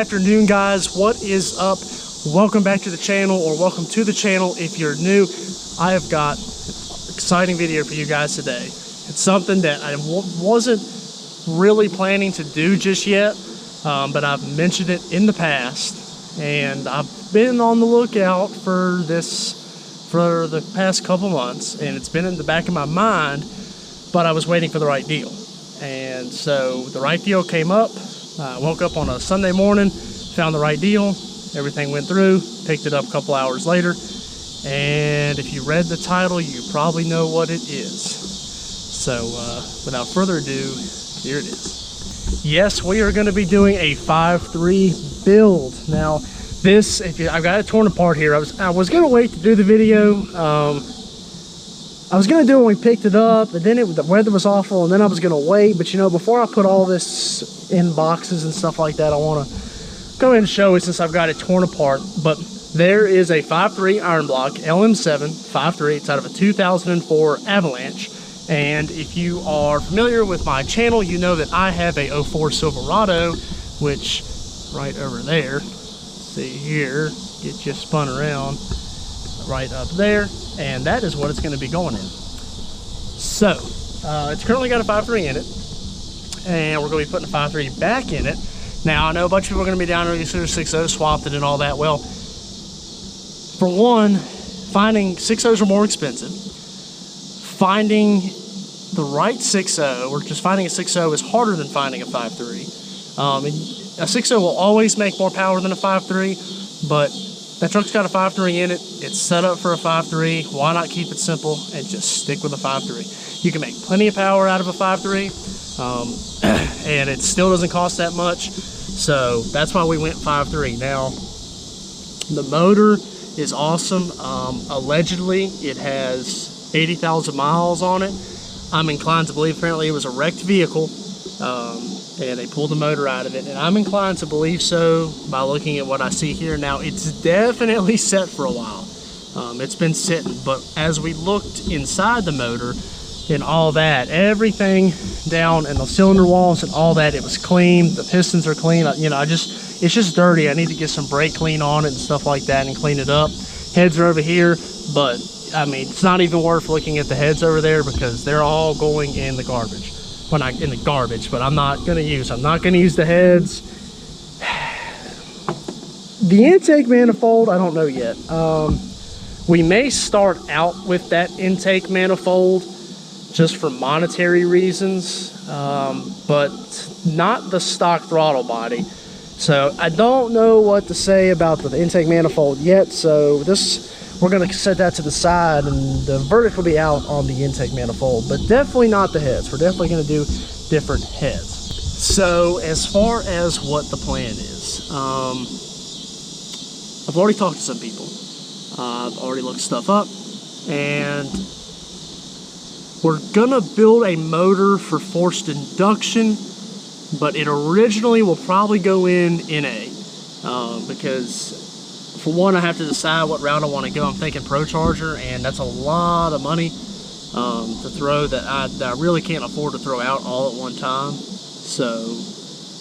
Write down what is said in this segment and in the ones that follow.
afternoon, guys. What is up? Welcome back to the channel, or welcome to the channel if you're new. I have got an exciting video for you guys today. It's something that I wasn't really planning to do just yet, but I've mentioned it in the past, and I've been on the lookout for this for the past couple months, and it's been in the back of my mind, but I was waiting for the right deal. And so the right deal came up. I woke up on a Sunday morning, found the right deal, everything went through, picked it up a couple hours later, and if you read the title, you probably know what it is. So without further ado, here it is. Yes, we are going to be doing a 5.3 build. Now this, I've got it torn apart here. I was going to wait to do the video. I was going to do it when we picked it up, and then the weather was awful, and then I was going to wait. But, you know, before I put all this in boxes and stuff like that, I want to go ahead and show it since I've got it torn apart. But there is a 5.3 iron block, LM7 5.3. It's out of a 2004 Avalanche. And if you are familiar with my channel, you know that I have a 04 Silverado, which right over there, see here, get you spun around, right up there. And that is what it's going to be going in. So it's currently got a 5.3 in it, and we're going to be putting a 5.3 back in it. Now I know a bunch of people are going to be down there, you see 6.0 swapped it and all that. Well, for one, finding 6.0s are more expensive. Finding the right 6.0, or just finding a 6.0, is harder than finding a 5.3. A 6.0 will always make more power than a 5.3, but that truck's got a 5.3 in it. It's set up for a 5.3. Why not keep it simple and just stick with a 5.3? You can make plenty of power out of a 5.3, and it still doesn't cost that much. So that's why we went 5.3. Now, the motor is awesome. Allegedly, it has 80,000 miles on it. I'm inclined to believe apparently it was a wrecked vehicle, and they pulled the motor out of it, and I'm inclined to believe so by looking at what I see here. Now, it's definitely set for a while. It's been sitting, but as we looked inside the motor and all that, everything down in the cylinder walls and all that, it was clean. The pistons are clean. You know, it's just dirty. I need to get some brake clean on it and stuff like that and clean it up. Heads are over here, but I mean, it's not even worth looking at the heads over there because they're all going in the garbage. Well, not in the garbage, but I'm not going to use the heads. The intake manifold, I don't know yet. We may start out with that intake manifold just for monetary reasons, but not the stock throttle body. So I don't know what to say about the intake manifold yet. So we're going to set that to the side, and the verdict will be out on the intake manifold, but definitely not the heads. We're definitely going to do different heads. So as far as what the plan is, I've already talked to some people. I've already looked stuff up, and we're going to build a motor for forced induction, but it originally will probably go in NA, because for one, I have to decide what route I want to go. I'm thinking Pro Charger, and that's a lot of money to throw that I really can't afford to throw out all at one time. So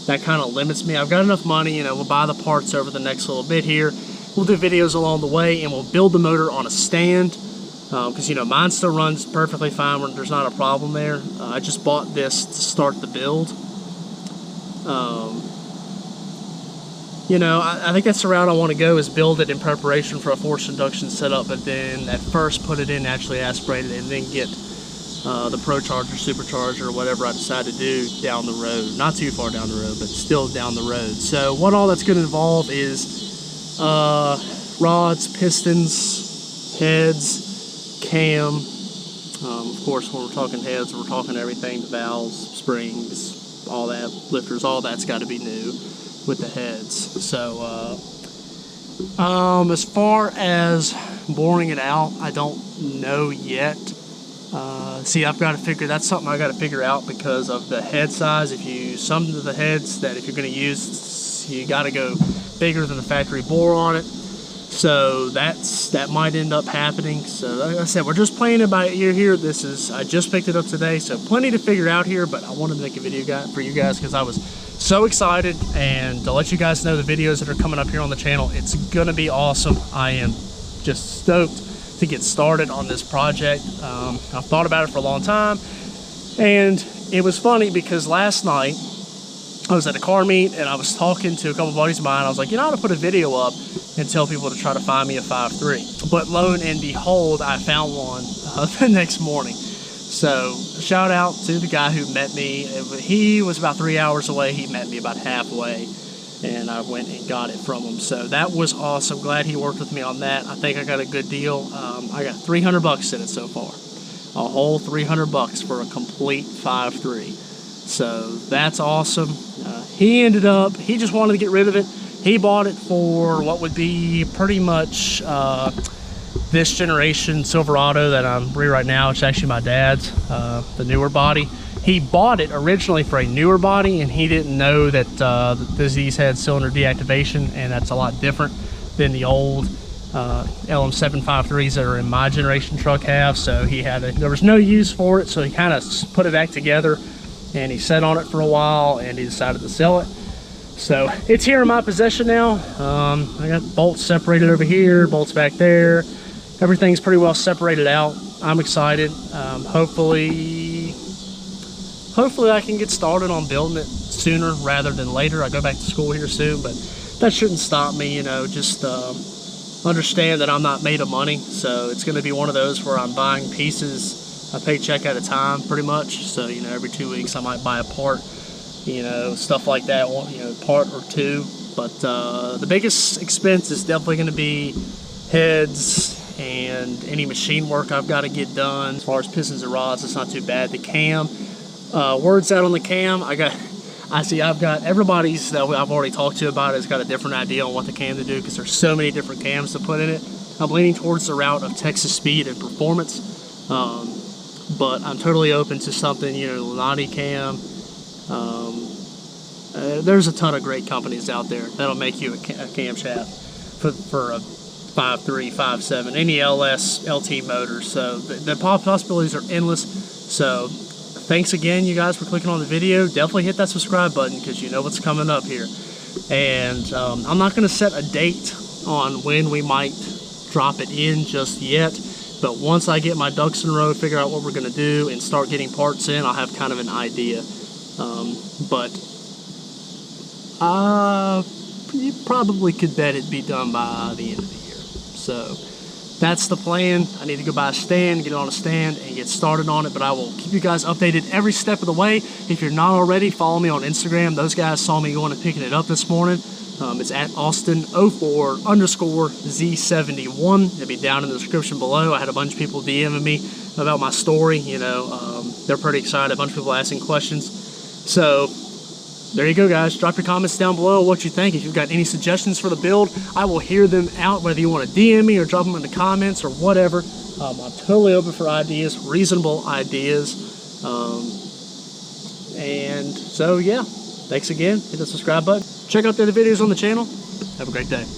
that kind of limits me. I've got enough money, you know, we'll buy the parts over the next little bit here. We'll do videos along the way, and we'll build the motor on a stand, because, you know, mine still runs perfectly fine. There's not a problem there. I just bought this to start the build. You know, I think that's the route I want to go, is build it in preparation for a forced induction setup, but then at first put it in, naturally aspirate it, and then get the Pro Charger, Supercharger, or whatever I decide to do down the road. Not too far down the road, but still down the road. So what all that's going to involve is rods, pistons, heads, cam. Of course, when we're talking heads, we're talking everything, the valves, springs, all that, lifters, all that's got to be new with the heads. So as far as boring it out, I don't know yet. See, that's something I got to figure out because of the head size. Some of the heads that if you're going to use, you got to go bigger than the factory bore on it. So that might end up happening. So like I said, we're just playing it by ear here. I just picked it up today, so plenty to figure out here, but I wanted to make a video for you guys because I was so excited, and to let you guys know the videos that are coming up here on the channel, it's gonna be awesome. I am just stoked to get started on this project. I've thought about it for a long time, and it was funny because last night I was at a car meet and I was talking to a couple buddies of mine. I was like, you know, I ought to put a video up and tell people to try to find me a 5.3. But lo and behold, I found one the next morning. So shout out to the guy who met me. He was about 3 hours away. He met me about halfway, and I went and got it from him. So that was awesome. Glad he worked with me on that. I think I got a good deal. I got $300 in it so far. A whole $300 for a complete 5.3. So that's awesome. He just wanted to get rid of it. He bought it for what would be pretty much this generation Silverado that I'm right now. It's actually my dad's, the newer body. He bought it originally for a newer body, and he didn't know that these had cylinder deactivation, and that's a lot different than the old LM753s that are in my generation truck have. So there was no use for it, so he kind of put it back together, and he sat on it for a while, and he decided to sell it. So it's here in my possession now. I got bolts separated over here, bolts back there. Everything's pretty well separated out. I'm excited. Hopefully I can get started on building it sooner rather than later. I go back to school here soon, but that shouldn't stop me, you know. Just understand that I'm not made of money, so it's going to be one of those where I'm buying pieces a paycheck at a time, pretty much. So, you know, every 2 weeks I might buy a part, you know, stuff like that, you know, part or two. But the biggest expense is definitely going to be heads and any machine work I've got to get done. As far as pistons and rods, it's not too bad. The cam, words out on the cam, I've got everybody's that I've already talked to about it has got a different idea on what the cam to do, because there's so many different cams to put in it. I'm leaning towards the route of Texas speed and performance, but I'm totally open to something, you know, Lunati cam. There's a ton of great companies out there that'll make you a camshaft for a 5.3, 5.7, any LS, LT motors. So the possibilities are endless. So thanks again, you guys, for clicking on the video. Definitely hit that subscribe button, because you know what's coming up here. And I'm not going to set a date on when we might drop it in just yet. But once I get my ducks in a row, figure out what we're going to do, and start getting parts in, I'll have kind of an idea. But you probably could bet it'd be done by the end of the year. So that's the plan. I need to go buy a stand, get it on a stand, and get started on it. But I will keep you guys updated every step of the way. If you're not already, follow me on Instagram. Those guys saw me going and picking it up this morning. It's at Austin04_Z71. It'll be down in the description below. I had a bunch of people DMing me about my story. You know, they're pretty excited. A bunch of people asking questions. So there you go, guys. Drop your comments down below what you think. If you've got any suggestions for the build, I will hear them out, whether you want to DM me or drop them in the comments or whatever. I'm totally open for ideas, reasonable ideas. And so, yeah, thanks again. Hit the subscribe button. Check out the other videos on the channel. Have a great day.